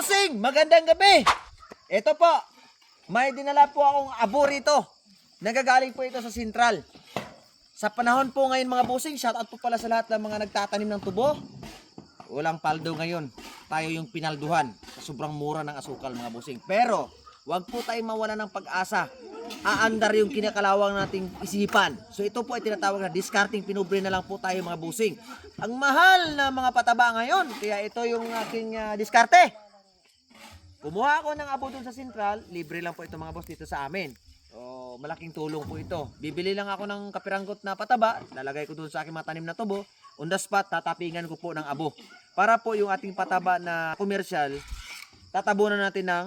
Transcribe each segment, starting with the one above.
bossing, magandang gabi. Ito po, may dinala po akong abo rito. Nagagaling po ito sa Sentral. Sa panahon po ngayon mga bossing, shoutout po pala sa lahat ng mga nagtatanim ng tubo. Walang paldo ngayon. Tayo yung pinalduhan sa sobrang mura ng asukal mga bossing. Pero, wag po tayong mawala ng pag-asa. Aandar yung kinakalawang nating isipan. So ito po ay tinatawag na discarding pinobre na lang po tayo mga bossing. Ang mahal na mga pataba ngayon, kaya ito yung aking diskarte. Kumuha ako ng abo dun sa Sentral, libre lang po ito mga boss dito sa amin. So, malaking tulong po ito. Bibili lang ako ng kapiranggot na pataba, lalagay ko dun sa aking mga tanim na tubo. On the spot, tatapingan ko po ng abo. Para po yung ating pataba na komersyal, tatabunan natin ng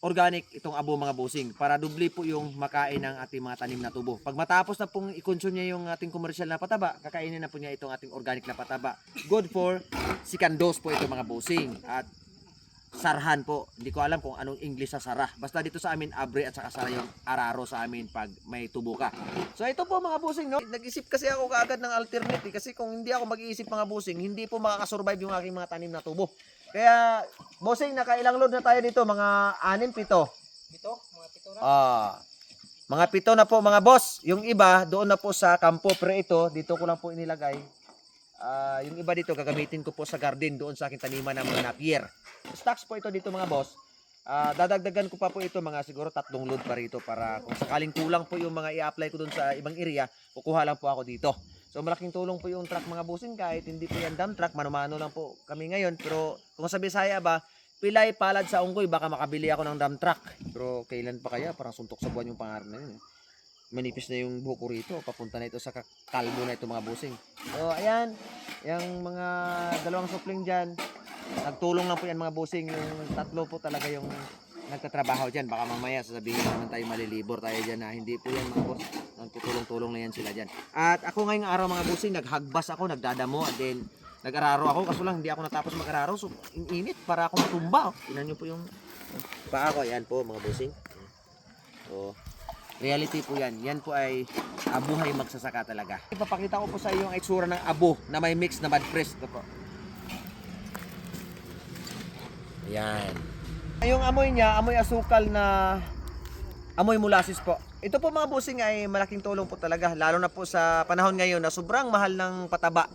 organic itong abo mga bossing para doble po yung makain ng ating mga tanim na tubo. Pag matapos na pong i-consume niya yung ating komersyal na pataba, kakainin na po niya itong ating organic na pataba. Good for second dose po ito mga bossing. At sarhan po. Hindi ko alam kung anong English sa sarah. Basta dito sa amin, abre at saka sara yung araro sa amin pag may tubo ka. So ito po mga bossing, no? Nag-isip kasi ako kaagad ng alternative kasi kung hindi ako mag-iisip mga bossing, hindi po makakasurvive yung aking mga tanim na tubo. Kaya, bossing, nakailang load na tayo dito, mga 6, 7. Ito, mga pito na. Mga 7 na po mga boss. Yung iba, doon na po sa kampo. Pero ito, dito ko lang po inilagay. Yung iba dito, gagamitin ko po sa garden doon sa aking taniman ng mga napier. Stocks po ito dito mga boss. Dadagdagan ko pa po ito mga siguro 3 load pa rito para kung sakaling kulang po yung mga i-apply ko doon sa ibang area, kukuha lang po ako dito. So malaking tulong po yung truck mga bossing kahit hindi po yan dump truck, mano-mano lang po kami ngayon. Pero kung sa Bisaya ba, pilay palad sa unggoy, baka makabili ako ng dump truck. Pero kailan pa kaya? Parang suntok sa buwan yung pangarap na yun. Manipis na yung buhok ko rito, papunta na ito sa kalbo na ito mga bossing. So ayan, yung mga dalawang supling dyan, nagtulong lang po yan mga bossing. Yung 3 po talaga yung nagtatrabaho dyan. Baka mamaya sasabihin naman tayo malilibor tayo dyan na hindi po yan mga boss. Nagtutulong-tulong na yan sila dyan. At ako ngayong araw mga bossing, naghagbas ako, nagdadamo, at then nag-araro ako. Kaso lang hindi ako natapos mag-araro. So init para ako matumba. Tingnan nyo po yung paa ko. Ayan po mga bossing. So reality po yan. Yan po ay buhay magsasaka talaga. Ipapakita ko po sa iyo yung itsura ng abo na may mix na bad press. Ito po. Ayan. Yung amoy niya, amoy asukal na amoy molasses po. Ito po mga bossing ay malaking tulong po talaga. Lalo na po sa panahon ngayon na sobrang mahal ng pataba.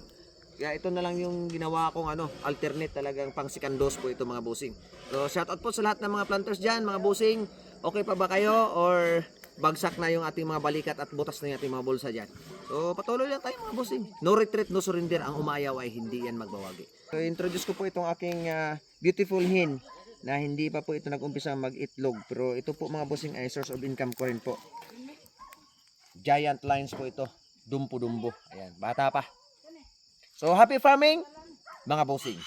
Kaya ito na lang yung ginawa kong alternate talagang pang second dose po ito mga bossing. So shoutout po sa lahat ng mga planters dyan mga bossing. Okay pa ba kayo or bagsak na yung ating mga balikat at butas na yung ating mga bulsa dyan? So patuloy lang tayo mga bossing. No retreat, no surrender. Ang umayaw ay hindi yan magbawagi. So introduce ko po itong aking beautiful hen na hindi pa po ito nag-umpisa mag-itlog. Pero ito po mga bossing ay source of income ko rin po. Giant lines po ito. Dumpo-dumbo. Ayan, bata pa. So happy farming mga bossing.